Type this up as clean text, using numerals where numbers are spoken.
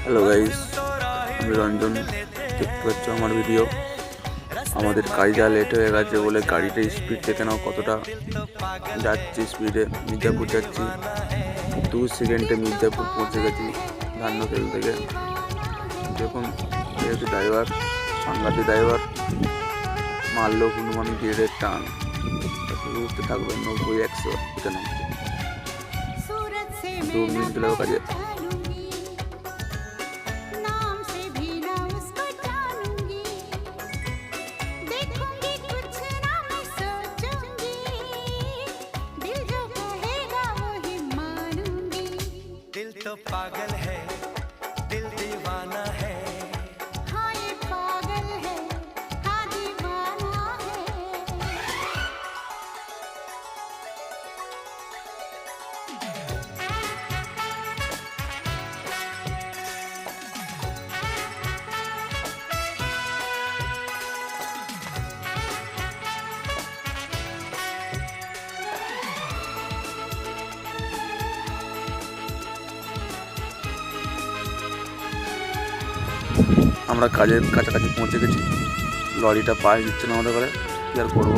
Hello guys, আমি রঞ্জন। দেখতে পাচ্ছ আমার ভিডিও। আমাদের কাজ যা লেট হয়ে গেছে বলে গাড়িটা স্পিড দেখে নাও কতটা যাচ্ছে স্পিডে। মির্জাপুর যাচ্ছি, 2 সেকেন্ডে মির্জাপুর পৌঁছে গেছি ধান্যতেল থেকে। দেখুন যেহেতু ড্রাইভার সাংঘাতিক ড্রাইভার, মারলো হনুমান গিয়ারের টান। উঠতে থাকবে 90, 100, 95। 2 মিনিট গেলেও কাজে। दिल तो पागल है, दिल दीवाना है। हाँ ये पागल है, हाँ दीवाना है। আমরা কাজের কাছাকাছি পৌঁছে গেছি। লরিটা পাশ দিচ্ছে না আমাদের ঘরে, কি আর করবো।